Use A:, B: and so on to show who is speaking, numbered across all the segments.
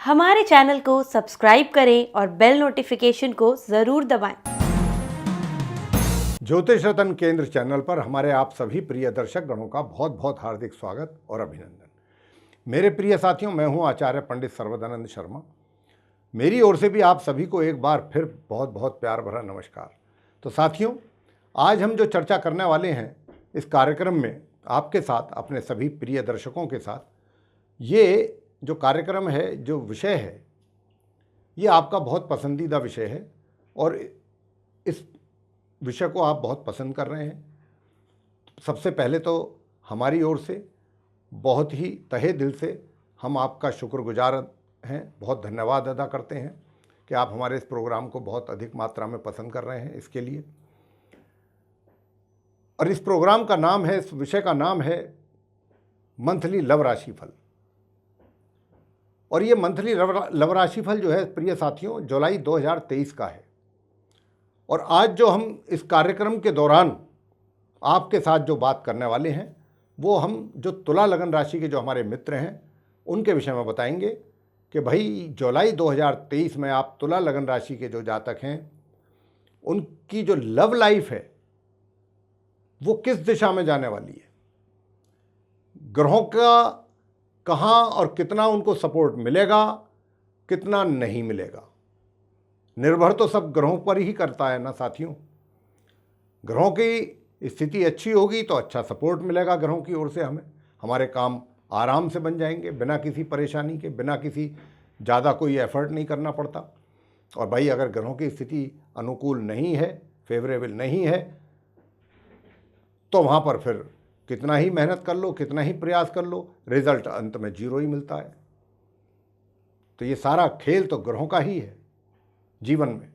A: हमारे चैनल को सब्सक्राइब करें और बेल नोटिफिकेशन को ज़रूर दबाएं।
B: ज्योतिष रत्न केंद्र चैनल पर हमारे आप सभी प्रिय दर्शक गणों का बहुत बहुत हार्दिक स्वागत और अभिनंदन। मेरे प्रिय साथियों, मैं हूं आचार्य पंडित सर्वदानंद शर्मा। मेरी ओर से भी आप सभी को एक बार फिर बहुत बहुत प्यार भरा नमस्कार। तो साथियों, आज हम जो चर्चा करने वाले हैं इस कार्यक्रम में आपके साथ, अपने सभी प्रिय दर्शकों के साथ, ये जो कार्यक्रम है, जो विषय है, ये आपका बहुत पसंदीदा विषय है और इस विषय को आप बहुत पसंद कर रहे हैं। सबसे पहले तो हमारी ओर से बहुत ही तहे दिल से हम आपका शुक्रगुजार हैं, बहुत धन्यवाद अदा करते हैं कि आप हमारे इस प्रोग्राम को बहुत अधिक मात्रा में पसंद कर रहे हैं, इसके लिए। और इस प्रोग्राम का नाम है, इस विषय का नाम है मंथली लव राशिफल। और ये मंथली लव राशिफल जो है प्रिय साथियों, जुलाई 2023 का है। और आज जो हम इस कार्यक्रम के दौरान आपके साथ जो बात करने वाले हैं, वो हम जो तुला लगन राशि के जो हमारे मित्र हैं उनके विषय में बताएंगे कि भाई जुलाई 2023 में आप तुला लगन राशि के जो जातक हैं, उनकी जो लव लाइफ है वो किस दिशा में जाने वाली है, ग्रहों का कहाँ और कितना उनको सपोर्ट मिलेगा, कितना नहीं मिलेगा। निर्भर तो सब ग्रहों पर ही करता है ना साथियों। ग्रहों की स्थिति अच्छी होगी तो अच्छा सपोर्ट मिलेगा ग्रहों की ओर से, हमें हमारे काम आराम से बन जाएंगे, बिना किसी परेशानी के, बिना किसी ज़्यादा कोई एफर्ट नहीं करना पड़ता। और भाई अगर ग्रहों की स्थिति अनुकूल नहीं है, फेवरेबल नहीं है, तो वहाँ पर फिर कितना ही मेहनत कर लो, कितना ही प्रयास कर लो, रिजल्ट अंत में जीरो ही मिलता है। तो ये सारा खेल तो ग्रहों का ही है जीवन में।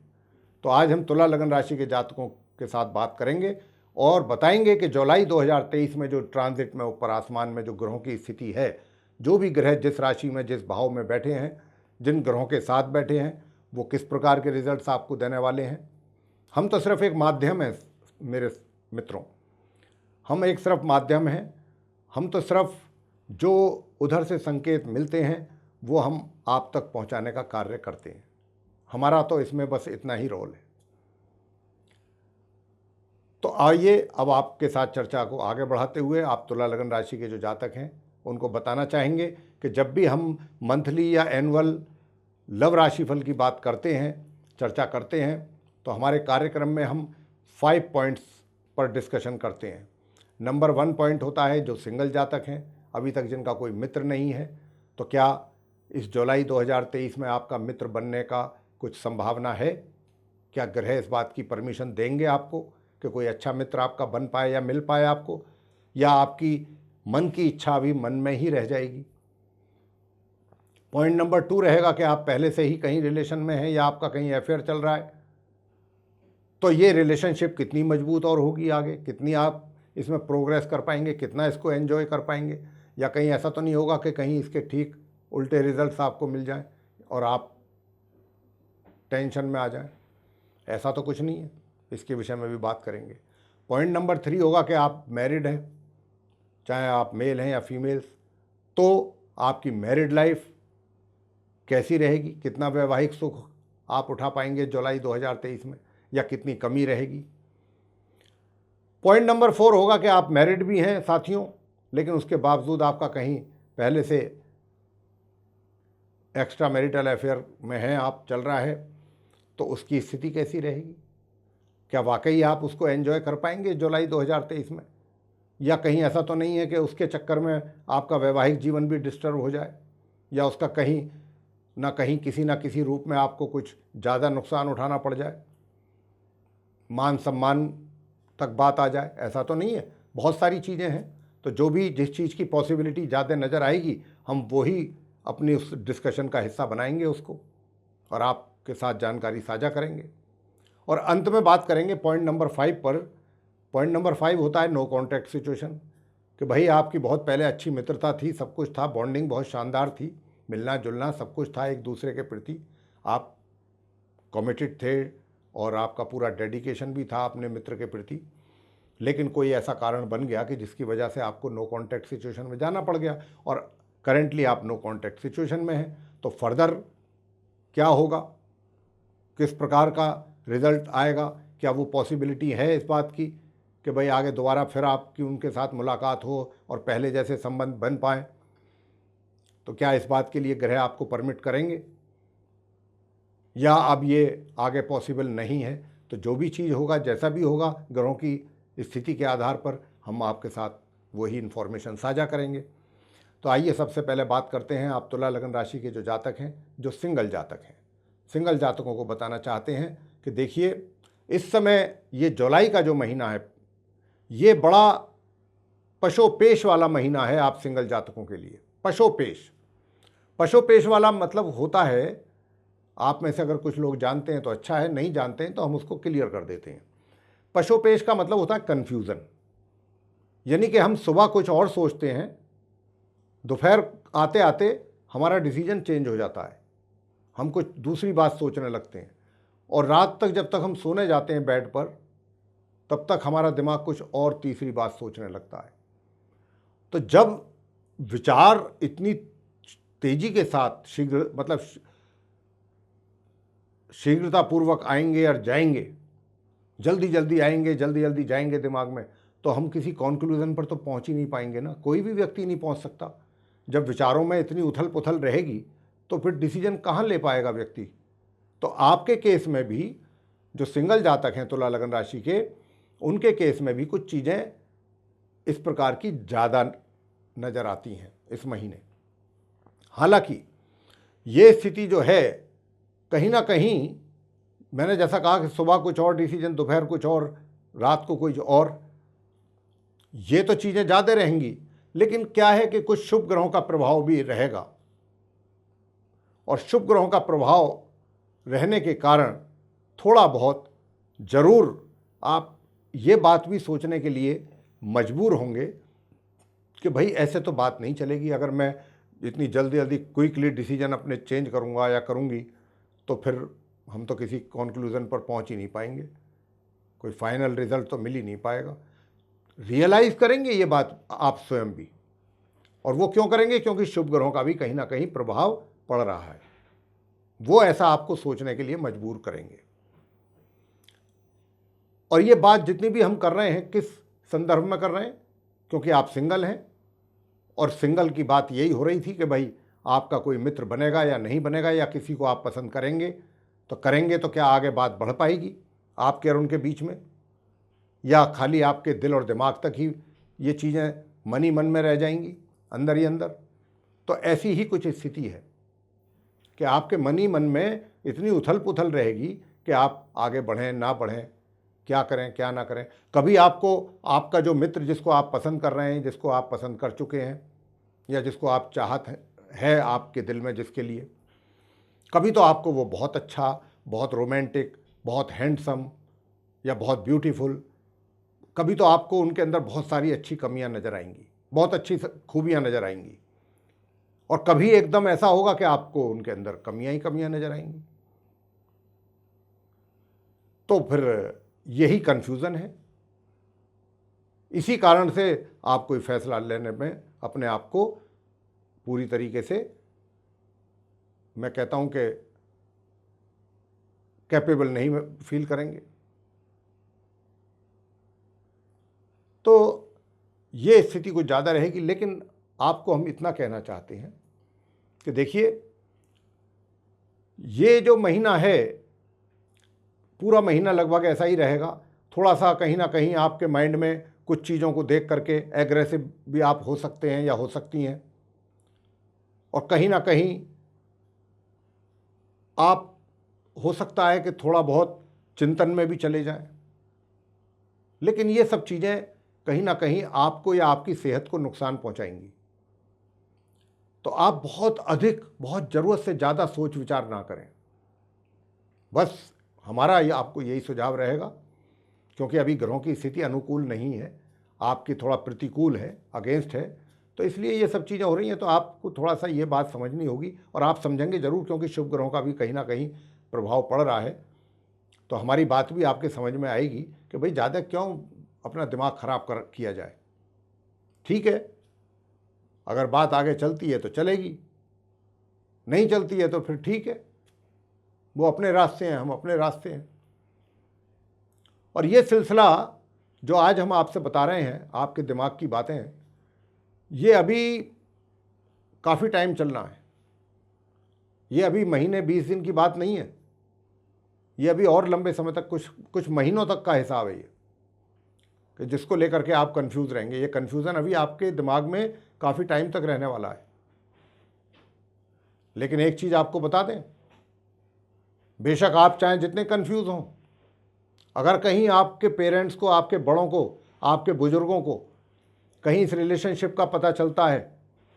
B: तो आज हम तुला लगन राशि के जातकों के साथ बात करेंगे और बताएंगे कि जुलाई 2023 में जो ट्रांजिट में ऊपर आसमान में जो ग्रहों की स्थिति है, जो भी ग्रह जिस राशि में, जिस भाव में बैठे हैं, जिन ग्रहों के साथ बैठे हैं, वो किस प्रकार के रिजल्ट्स आपको देने वाले हैं। हम तो सिर्फ एक माध्यम हैं मेरे मित्रों, हम एक सिर्फ माध्यम हैं। हम तो सिर्फ जो उधर से संकेत मिलते हैं वो हम आप तक पहुंचाने का कार्य करते हैं। हमारा तो इसमें बस इतना ही रोल है। तो आइए अब आपके साथ चर्चा को आगे बढ़ाते हुए आप तुला लगन राशि के जो जातक हैं उनको बताना चाहेंगे कि जब भी हम मंथली या एनुअल लव राशिफल की बात करते हैं, चर्चा करते हैं, तो हमारे कार्यक्रम में हम 5 पॉइंट्स पर डिस्कशन करते हैं। नंबर 1 पॉइंट होता है जो सिंगल जातक हैं, अभी तक जिनका कोई मित्र नहीं है, तो क्या इस जुलाई 2023 में आपका मित्र बनने का कुछ संभावना है? क्या ग्रह इस बात की परमिशन देंगे आपको कि कोई अच्छा मित्र आपका बन पाए या मिल पाए आपको, या आपकी मन की इच्छा भी मन में ही रह जाएगी? पॉइंट नंबर 2 रहेगा कि आप पहले से ही कहीं रिलेशन में हैं या आपका कहीं अफेयर चल रहा है, तो ये रिलेशनशिप कितनी मजबूत और होगी आगे, कितनी आप इसमें प्रोग्रेस कर पाएंगे, कितना इसको एंजॉय कर पाएंगे, या कहीं ऐसा तो नहीं होगा कि कहीं इसके ठीक उल्टे रिजल्ट्स आपको मिल जाएं और आप टेंशन में आ जाएं। ऐसा तो कुछ नहीं है, इसके विषय में भी बात करेंगे। पॉइंट नंबर 3 होगा कि आप मैरिड हैं, चाहे आप मेल हैं या फीमेल्स, तो आपकी मैरिड लाइफ कैसी रहेगी, कितना वैवाहिक सुख आप उठा पाएंगे जुलाई 2023 में, या कितनी कमी रहेगी। पॉइंट नंबर 4 होगा कि आप मैरिड भी हैं साथियों, लेकिन उसके बावजूद आपका कहीं पहले से एक्स्ट्रा मैरिटल अफेयर में हैं आप, चल रहा है, तो उसकी स्थिति कैसी रहेगी? क्या वाकई आप उसको एंजॉय कर पाएंगे जुलाई 2023 में, या कहीं ऐसा तो नहीं है कि उसके चक्कर में आपका वैवाहिक जीवन भी डिस्टर्ब हो जाए, या उसका कहीं किसी ना किसी रूप में आपको कुछ ज़्यादा नुकसान उठाना पड़ जाए, मान सम्मान तक बात आ जाए? ऐसा तो नहीं है, बहुत सारी चीज़ें हैं। तो जो भी जिस चीज़ की पॉसिबिलिटी ज़्यादा नज़र आएगी, हम वही अपनी उस डिस्कशन का हिस्सा बनाएंगे उसको, और आपके साथ जानकारी साझा करेंगे। और अंत में बात करेंगे पॉइंट नंबर 5 पर। पॉइंट नंबर 5 होता है नो कॉन्टैक्ट सिचुएशन, कि भाई आपकी बहुत पहले अच्छी मित्रता थी, सब कुछ था, बॉन्डिंग बहुत शानदार थी, मिलना जुलना सब कुछ था एक दूसरे के प्रति, आप कमिटेड थे और आपका पूरा डेडिकेशन भी था अपने मित्र के प्रति, लेकिन कोई ऐसा कारण बन गया कि जिसकी वजह से आपको नो कॉन्टैक्ट सिचुएशन में जाना पड़ गया और करेंटली आप नो कॉन्टैक्ट सिचुएशन में हैं। तो फर्दर क्या होगा, किस प्रकार का रिज़ल्ट आएगा, क्या वो पॉसिबिलिटी है इस बात की कि भाई आगे दोबारा फिर आपकी उनके साथ मुलाकात हो और पहले जैसे संबंध बन पाएँ। तो क्या इस बात के लिए ग्रह आपको परमिट करेंगे, या अब ये आगे पॉसिबल नहीं है। तो जो भी चीज़ होगा, जैसा भी होगा, ग्रहों की स्थिति के आधार पर हम आपके साथ वही इन्फॉर्मेशन साझा करेंगे। तो आइए सबसे पहले बात करते हैं आप तुला लगन राशि के जो जातक हैं, जो सिंगल जातक हैं। सिंगल जातकों को बताना चाहते हैं कि देखिए, इस समय ये जुलाई का जो महीना है, ये बड़ा पशोपेश वाला महीना है आप सिंगल जातकों के लिए। पशोपेश वाला मतलब होता है, आप में से अगर कुछ लोग जानते हैं तो अच्छा है, नहीं जानते हैं तो हम उसको क्लियर कर देते हैं। पशोपेश का मतलब होता है कन्फ्यूज़न, यानी कि हम सुबह कुछ और सोचते हैं, दोपहर आते आते हमारा डिसीजन चेंज हो जाता है, हम कुछ दूसरी बात सोचने लगते हैं, और रात तक जब तक हम सोने जाते हैं बेड पर, तब तक हमारा दिमाग कुछ और तीसरी बात सोचने लगता है। तो जब विचार इतनी तेज़ी के साथ शीघ्रतापूर्वक आएंगे और जाएंगे, जल्दी जल्दी आएंगे, जल्दी जल्दी जाएंगे दिमाग में, तो हम किसी कॉन्क्लूज़न पर तो पहुंच ही नहीं पाएंगे ना। कोई भी व्यक्ति नहीं पहुंच सकता। जब विचारों में इतनी उथल पुथल रहेगी तो फिर डिसीजन कहाँ ले पाएगा व्यक्ति। तो आपके केस में भी, जो सिंगल जातक हैं तुला लगन राशि के, उनके केस में भी कुछ चीज़ें इस प्रकार की ज़्यादा नज़र आती हैं इस महीने। हालांकि ये स्थिति जो है, कहीं ना कहीं मैंने जैसा कहा कि सुबह कुछ और डिसीजन, दोपहर कुछ और, रात को कुछ और, ये तो चीज़ें ज़्यादा रहेंगी। लेकिन क्या है कि कुछ शुभ ग्रहों का प्रभाव भी रहेगा, और शुभ ग्रहों का प्रभाव रहने के कारण थोड़ा बहुत ज़रूर आप ये बात भी सोचने के लिए मजबूर होंगे कि भाई ऐसे तो बात नहीं चलेगी। अगर मैं इतनी जल्दी जल्दी क्विकली डिसीजन अपने चेंज करूँगा या करूँगी तो फिर हम तो किसी कंक्लूजन पर पहुँच ही नहीं पाएंगे, कोई फाइनल रिजल्ट तो मिल ही नहीं पाएगा। रियलाइज़ करेंगे ये बात आप स्वयं भी, और वो क्यों करेंगे? क्योंकि शुभ ग्रहों का भी कहीं ना कहीं प्रभाव पड़ रहा है, वो ऐसा आपको सोचने के लिए मजबूर करेंगे। और ये बात जितनी भी हम कर रहे हैं, किस संदर्भ में कर रहे हैं? क्योंकि आप सिंगल हैं, और सिंगल की बात यही हो रही थी कि भाई आपका कोई मित्र बनेगा या नहीं बनेगा, या किसी को आप पसंद करेंगे तो क्या आगे बात बढ़ पाएगी आपके और उनके बीच में, या खाली आपके दिल और दिमाग तक ही ये चीज़ें मन ही मन में रह जाएंगी, अंदर ही अंदर। तो ऐसी ही कुछ स्थिति है कि आपके मन ही मन में इतनी उथल पुथल रहेगी कि आप आगे बढ़ें ना बढ़ें, क्या करें क्या ना करें। कभी आपको आपका जो मित्र जिसको आप पसंद कर रहे हैं, जिसको आप पसंद कर चुके हैं, या जिसको आप चाहत है आपके दिल में जिसके लिए, कभी तो आपको वो बहुत अच्छा, बहुत रोमांटिक, बहुत हैंडसम या बहुत ब्यूटीफुल, कभी तो आपको उनके अंदर बहुत सारी अच्छी कमियां नज़र आएंगी, बहुत अच्छी खूबियां नज़र आएंगी, और कभी एकदम ऐसा होगा कि आपको उनके अंदर कमियां ही कमियां नज़र आएंगी। तो फिर यही कन्फ्यूज़न है। इसी कारण से आप कोई फैसला लेने में अपने आप को पूरी तरीके से, मैं कहता हूं कि कैपेबल नहीं फील करेंगे। तो ये स्थिति कुछ ज़्यादा रहेगी। लेकिन आपको हम इतना कहना चाहते हैं कि देखिए, ये जो महीना है, पूरा महीना लगभग ऐसा ही रहेगा। थोड़ा सा कहीं ना कहीं आपके माइंड में कुछ चीज़ों को देख करके एग्रेसिव भी आप हो सकते हैं या हो सकती हैं, और कहीं ना कहीं आप हो सकता है कि थोड़ा बहुत चिंतन में भी चले जाएं। लेकिन ये सब चीज़ें कहीं ना कहीं आपको या आपकी सेहत को नुकसान पहुंचाएंगी। तो आप बहुत अधिक, बहुत ज़रूरत से ज़्यादा सोच विचार ना करें। बस हमारा ये आपको यही सुझाव रहेगा, क्योंकि अभी ग्रहों की स्थिति अनुकूल नहीं है, आपकी थोड़ा प्रतिकूल है, अगेंस्ट है। तो इसलिए ये सब चीज़ें हो रही हैं। तो आपको थोड़ा सा ये बात समझनी होगी, और आप समझेंगे ज़रूर, क्योंकि शुभ ग्रहों का भी कहीं ना कहीं प्रभाव पड़ रहा है। तो हमारी बात भी आपके समझ में आएगी कि भाई ज़्यादा क्यों अपना दिमाग ख़राब किया जाए। ठीक है, अगर बात आगे चलती है तो चलेगी, नहीं चलती है तो फिर ठीक है, वो अपने रास्ते हैं, हम अपने रास्ते हैं। और ये सिलसिला जो आज हम आपसे बता रहे हैं, आपके दिमाग की बातें हैं, ये अभी काफ़ी टाइम चलना है। ये अभी महीने 20 दिन की बात नहीं है, ये अभी और लंबे समय तक, कुछ महीनों तक का हिसाब है ये, कि जिसको लेकर के आप कंफ्यूज रहेंगे। ये कंफ्यूजन अभी आपके दिमाग में काफ़ी टाइम तक रहने वाला है। लेकिन एक चीज़ आपको बता दें, बेशक आप चाहें जितने कंफ्यूज हों, अगर कहीं आपके पेरेंट्स को, आपके बड़ों को, आपके बुजुर्गों को कहीं इस रिलेशनशिप का पता चलता है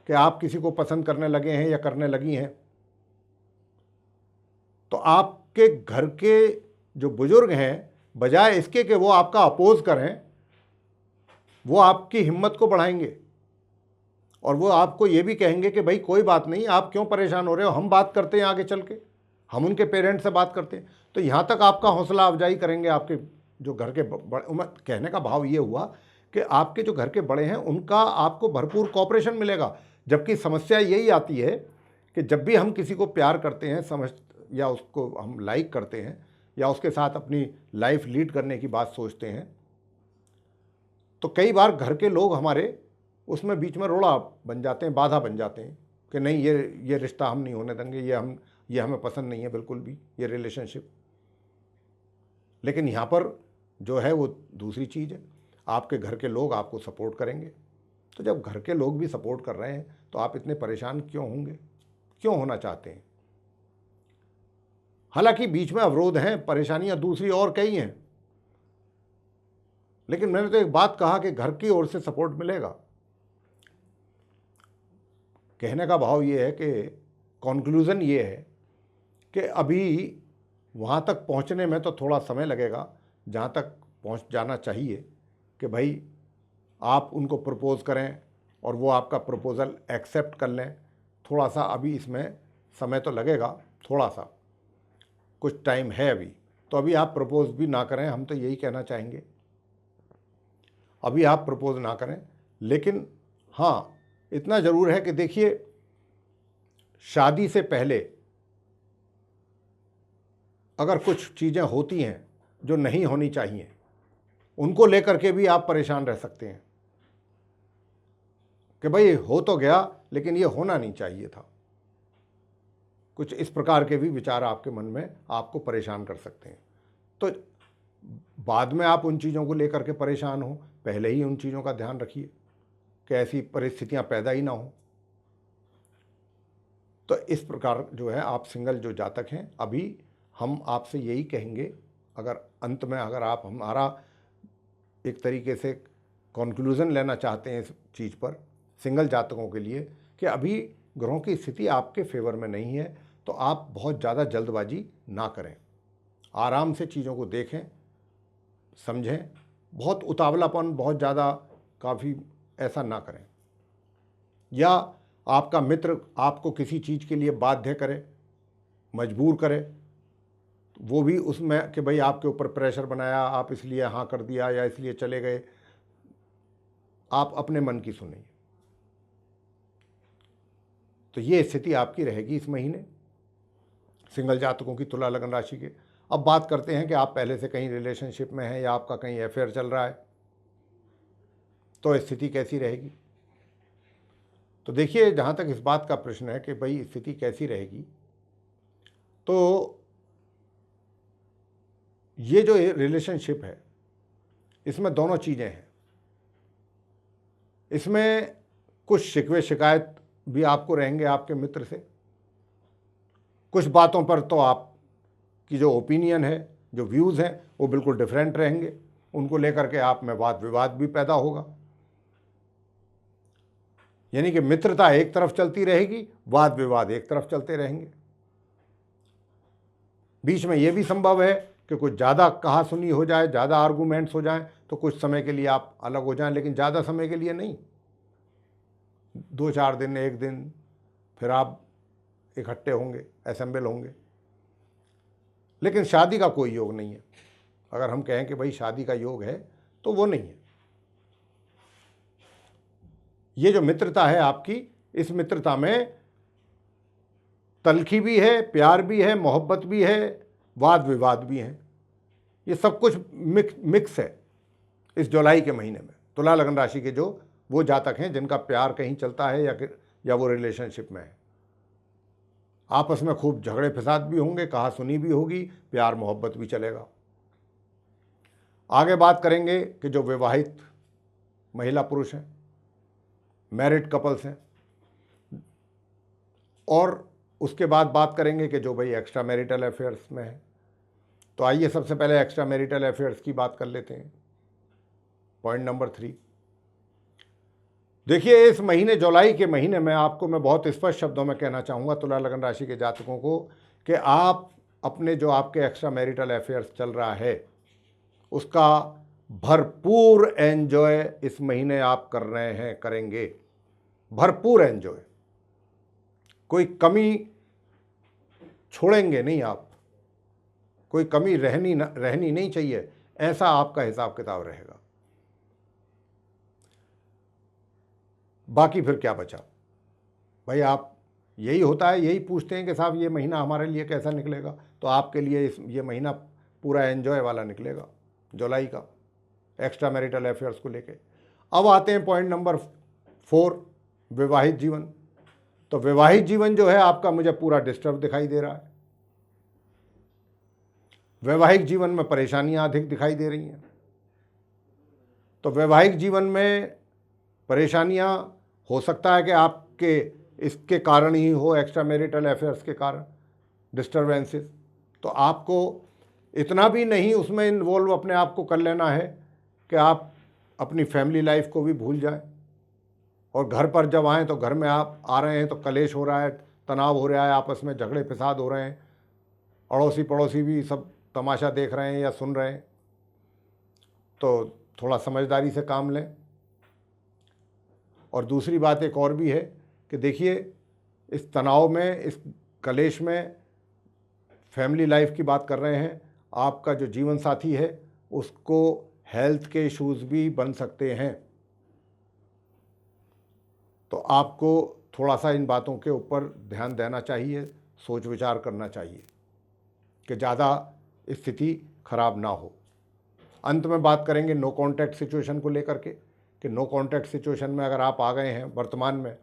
B: कि आप किसी को पसंद करने लगे हैं या करने लगी हैं, तो आपके घर के जो बुजुर्ग हैं, बजाय इसके कि वो आपका अपोज करें, वो आपकी हिम्मत को बढ़ाएंगे और वो आपको ये भी कहेंगे कि भाई कोई बात नहीं, आप क्यों परेशान हो रहे हो, हम बात करते हैं आगे चल के, हम उनके पेरेंट्स से बात करते हैं। तो यहाँ तक आपका हौसला अफजाई करेंगे आपके जो घर के बड़े। कहने का भाव ये हुआ कि आपके जो घर के बड़े हैं उनका आपको भरपूर कॉपरेशन मिलेगा। जबकि समस्या यही आती है कि जब भी हम किसी को प्यार करते हैं, समझ, या उसको हम लाइक करते हैं, या उसके साथ अपनी लाइफ लीड करने की बात सोचते हैं, तो कई बार घर के लोग हमारे उसमें बीच में रोड़ा बन जाते हैं, बाधा बन जाते हैं कि नहीं, ये रिश्ता हम नहीं होने देंगे, ये हमें पसंद नहीं है बिल्कुल भी, ये रिलेशनशिप। लेकिन यहाँ पर जो है वो दूसरी चीज़ है, आपके घर के लोग आपको सपोर्ट करेंगे। तो जब घर के लोग भी सपोर्ट कर रहे हैं तो आप इतने परेशान क्यों होंगे, क्यों होना चाहते हैं? हालांकि बीच में अवरोध हैं, परेशानियां दूसरी और कई हैं, लेकिन मैंने तो एक बात कहा कि घर की ओर से सपोर्ट मिलेगा। कहने का भाव ये है कि कंक्लूज़न ये है कि अभी वहाँ तक पहुँचने में तो थोड़ा समय लगेगा, जहाँ तक पहुँच जाना चाहिए कि भाई आप उनको प्रपोज़ करें और वो आपका प्रपोज़ल एक्सेप्ट कर लें। थोड़ा सा अभी इसमें समय तो लगेगा, थोड़ा सा कुछ टाइम है अभी, तो अभी आप प्रपोज़ भी ना करें, हम तो यही कहना चाहेंगे, अभी आप प्रपोज़ ना करें। लेकिन हाँ, इतना ज़रूर है कि देखिए, शादी से पहले अगर कुछ चीज़ें होती हैं जो नहीं होनी चाहिए, उनको लेकर के भी आप परेशान रह सकते हैं कि भाई हो तो गया लेकिन ये होना नहीं चाहिए था। कुछ इस प्रकार के भी विचार आपके मन में आपको परेशान कर सकते हैं। तो बाद में आप उन चीज़ों को लेकर के परेशान हो, पहले ही उन चीज़ों का ध्यान रखिए कि ऐसी परिस्थितियां पैदा ही ना हो। तो इस प्रकार जो है, आप सिंगल जो जातक हैं, अभी हम आपसे यही कहेंगे, अगर अंत में अगर आप हमारा एक तरीके से कंक्लूज़न लेना चाहते हैं इस चीज़ पर, सिंगल जातकों के लिए, कि अभी ग्रहों की स्थिति आपके फेवर में नहीं है, तो आप बहुत ज़्यादा जल्दबाजी ना करें, आराम से चीज़ों को देखें, समझें, बहुत उतावलापन, बहुत ज़्यादा काफ़ी ऐसा ना करें। या आपका मित्र आपको किसी चीज़ के लिए बाध्य करे, मजबूर करे, वो भी उसमें कि भाई आपके ऊपर प्रेशर बनाया, आप इसलिए हाँ कर दिया या इसलिए चले गए, आप अपने मन की सुनिए। तो ये स्थिति आपकी रहेगी इस महीने सिंगल जातकों की, तुला लगन राशि के। अब बात करते हैं कि आप पहले से कहीं रिलेशनशिप में हैं या आपका कहीं अफेयर चल रहा है, तो स्थिति कैसी रहेगी। तो देखिए, जहाँ तक इस बात का प्रश्न है कि भाई स्थिति कैसी रहेगी, तो ये जो रिलेशनशिप है इसमें दोनों चीज़ें हैं। इसमें कुछ शिकवे शिकायत भी आपको रहेंगे आपके मित्र से, कुछ बातों पर तो आपकी जो ओपिनियन है, जो व्यूज़ हैं, वो बिल्कुल डिफरेंट रहेंगे, उनको लेकर के आप में वाद विवाद भी पैदा होगा। यानी कि मित्रता एक तरफ चलती रहेगी, वाद विवाद एक तरफ चलते रहेंगे। बीच में ये भी संभव है कि कुछ ज़्यादा कहा सुनी हो जाए, ज़्यादा आर्गूमेंट्स हो जाएं, तो कुछ समय के लिए आप अलग हो जाएं, लेकिन ज़्यादा समय के लिए नहीं, 2-4 दिन, 1 दिन, फिर आप इकट्ठे होंगे, असेंबल होंगे। लेकिन शादी का कोई योग नहीं है। अगर हम कहें कि भाई शादी का योग है, तो वो नहीं है। ये जो मित्रता है आपकी, इस मित्रता में तलखी भी है, प्यार भी है, मोहब्बत भी है, वाद विवाद भी हैं। ये सब कुछ मिक्स है इस जुलाई के महीने में। तुला लगन राशि के जो वो जातक हैं जिनका प्यार कहीं चलता है या वो रिलेशनशिप में है, आपस में खूब झगड़े फसाद भी होंगे, कहा सुनी भी होगी, प्यार मोहब्बत भी चलेगा। आगे बात करेंगे कि जो विवाहित महिला पुरुष हैं, मैरिड कपल्स हैं, और उसके बाद बात करेंगे कि जो भाई एक्स्ट्रा मैरिटल अफेयर्स में है। तो आइए सबसे पहले एक्स्ट्रा मैरिटल अफेयर्स की बात कर लेते हैं। पॉइंट नंबर 3, देखिए इस महीने जुलाई के महीने में आपको मैं बहुत स्पष्ट शब्दों में कहना चाहूँगा तुला लगन राशि के जातकों को कि आप अपने जो आपके एक्स्ट्रा मैरिटल अफेयर्स चल रहा है उसका भरपूर एंजॉय इस महीने आप कर रहे हैं, करेंगे भरपूर एंजॉय, कोई कमी छोड़ेंगे नहीं आप, कोई कमी रहनी नहीं चाहिए, ऐसा आपका हिसाब किताब रहेगा। बाकी फिर क्या बचा भाई, आप यही होता है, यही पूछते हैं कि साहब ये महीना हमारे लिए कैसा निकलेगा, तो आपके लिए ये महीना पूरा एंजॉय वाला निकलेगा जुलाई का एक्स्ट्रा मैरिटल अफेयर्स को लेके। अब आते हैं पॉइंट नंबर 4, विवाहित जीवन। तो विवाहित जीवन जो है आपका मुझे पूरा डिस्टर्ब दिखाई दे रहा है। वैवाहिक जीवन में परेशानियां अधिक दिखाई दे रही हैं। तो वैवाहिक जीवन में परेशानियां हो सकता है कि आपके इसके कारण ही हो, एक्स्ट्रा मैरिटल अफेयर्स के कारण डिस्टर्बेंसेस। तो आपको इतना भी नहीं उसमें इन्वॉल्व अपने आप को कर लेना है कि आप अपनी फैमिली लाइफ को भी भूल जाएं, और घर पर जब आएँ तो घर में आप आ रहे हैं तो कलेश हो रहा है, तनाव हो रहा है, आपस में झगड़े फसाद हो रहे हैं, अड़ोसी पड़ोसी भी सब तमाशा देख रहे हैं या सुन रहे हैं, तो थोड़ा समझदारी से काम लें। और दूसरी बात एक और भी है कि देखिए इस तनाव में, इस कलेश में, फैमिली लाइफ की बात कर रहे हैं, आपका जो जीवन साथी है उसको हेल्थ के इश्यूज़ भी बन सकते हैं। तो आपको थोड़ा सा इन बातों के ऊपर ध्यान देना चाहिए, सोच विचार करना चाहिए कि ज़्यादा स्थिति खराब ना हो। अंत में बात करेंगे नो कॉन्टैक्ट सिचुएशन को लेकर के कि नो कॉन्टैक्ट सिचुएशन में अगर आप आ गए हैं वर्तमान में,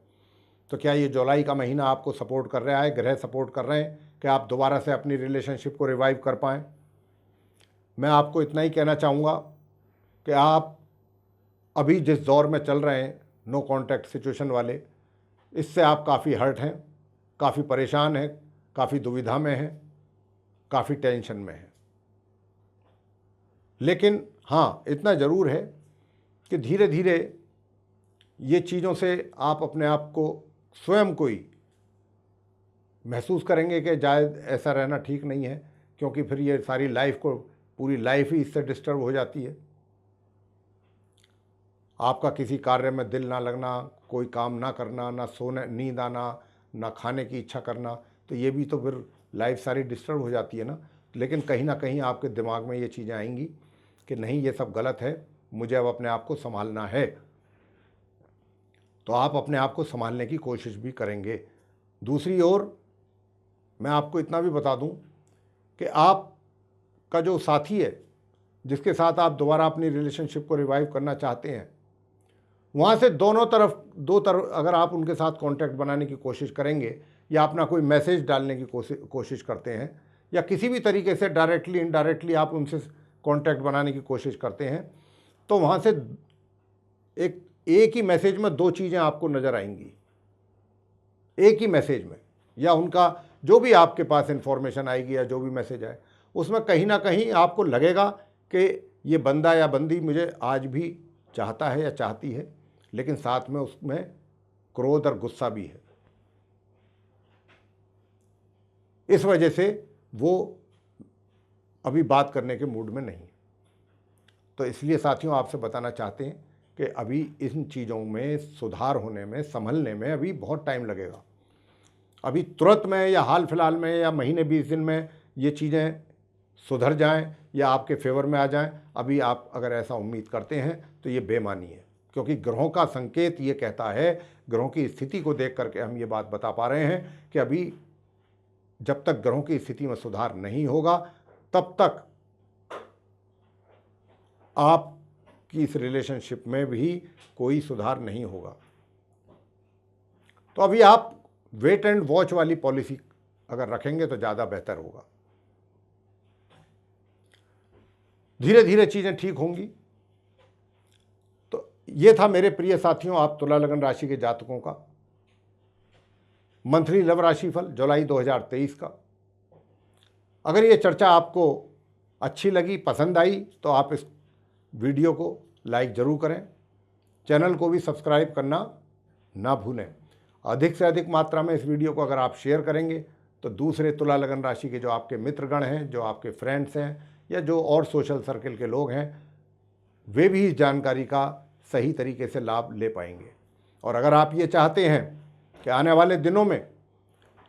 B: तो क्या ये जुलाई का महीना आपको सपोर्ट कर रहा है, ग्रह सपोर्ट कर रहे हैं कि आप दोबारा से अपनी रिलेशनशिप को रिवाइव कर पाएँ। मैं आपको इतना ही कहना चाहूँगा कि आप अभी जिस दौर में चल रहे हैं नो कॉन्टैक्ट सिचुएशन वाले, इससे आप काफ़ी हर्ट हैं, काफ़ी परेशान हैं, काफ़ी दुविधा में हैं, काफ़ी टेंशन में हैं। लेकिन हाँ, इतना ज़रूर है कि धीरे धीरे ये चीज़ों से आप अपने आप को स्वयं को ही महसूस करेंगे कि शायद ऐसा रहना ठीक नहीं है, क्योंकि फिर ये सारी लाइफ को, पूरी लाइफ ही इससे डिस्टर्ब हो जाती है। आपका किसी कार्य में दिल ना लगना, कोई काम ना करना, ना सोने नींद आना, ना खाने की इच्छा करना, तो ये भी तो फिर लाइफ सारी डिस्टर्ब हो जाती है ना। लेकिन कहीं ना कहीं आपके दिमाग में ये चीज़ें आएंगी कि नहीं, ये सब गलत है, मुझे अब अपने आप को संभालना है। तो आप अपने आप को संभालने की कोशिश भी करेंगे। दूसरी ओर मैं आपको इतना भी बता दूं कि आपका जो साथी है, जिसके साथ आप दोबारा अपनी रिलेशनशिप को रिवाइव करना चाहते हैं, वहाँ से दो तरफ अगर आप उनके साथ कांटेक्ट बनाने की कोशिश करेंगे, या अपना कोई मैसेज डालने की कोशिश करते हैं, या किसी भी तरीके से डायरेक्टली इनडायरेक्टली आप उनसे कांटेक्ट बनाने की कोशिश करते हैं, तो वहाँ से एक ही मैसेज में दो चीज़ें आपको नज़र आएंगी। एक ही मैसेज में, या उनका जो भी आपके पास इन्फॉर्मेशन आएगी या जो भी मैसेज आए, उसमें कहीं ना कहीं आपको लगेगा कि ये बंदा या बंदी मुझे आज भी चाहता है या चाहती है, लेकिन साथ में उसमें क्रोध और गुस्सा भी है। इस वजह से वो अभी बात करने के मूड में नहीं। तो इसलिए साथियों, आपसे बताना चाहते हैं कि अभी इन चीज़ों में सुधार होने में, संभलने में अभी बहुत टाइम लगेगा। अभी तुरंत में या हाल फिलहाल में या महीने 20 दिन में ये चीज़ें सुधर जाएं या आपके फेवर में आ जाएं, अभी आप अगर ऐसा उम्मीद करते हैं तो ये बेमानी है। क्योंकि ग्रहों का संकेत ये कहता है, ग्रहों की स्थिति को देख करके हम ये बात बता पा रहे हैं कि अभी जब तक ग्रहों की स्थिति में सुधार नहीं होगा तब तक आपकी इस रिलेशनशिप में भी कोई सुधार नहीं होगा। तो अभी आप वेट एंड वॉच वाली पॉलिसी अगर रखेंगे तो ज़्यादा बेहतर होगा। धीरे धीरे चीज़ें ठीक होंगी। तो ये था मेरे प्रिय साथियों, आप तुला लगन राशि के जातकों का मंथली लव राशिफल जुलाई 2023 का। अगर ये चर्चा आपको अच्छी लगी, पसंद आई, तो आप इस वीडियो को लाइक ज़रूर करें, चैनल को भी सब्सक्राइब करना ना भूलें। अधिक से अधिक मात्रा में इस वीडियो को अगर आप शेयर करेंगे तो दूसरे तुला लगन राशि के जो आपके मित्रगण हैं, जो आपके फ्रेंड्स हैं, या जो और सोशल सर्कल के लोग हैं, वे भी इस जानकारी का सही तरीके से लाभ ले पाएंगे। और अगर आप ये चाहते हैं कि आने वाले दिनों में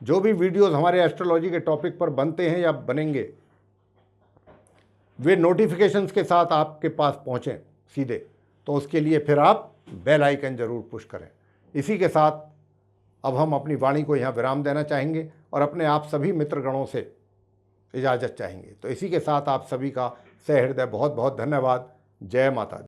B: जो भी वीडियोस हमारे एस्ट्रोलॉजी के टॉपिक पर बनते हैं या बनेंगे, वे नोटिफिकेशंस के साथ आपके पास पहुँचें सीधे, तो उसके लिए फिर आप बेल आइकन ज़रूर पुश करें। इसी के साथ अब हम अपनी वाणी को यहाँ विराम देना चाहेंगे और अपने आप सभी मित्रगणों से इजाज़त चाहेंगे। तो इसी के साथ आप सभी का सहृदय बहुत बहुत धन्यवाद। जय माता दी।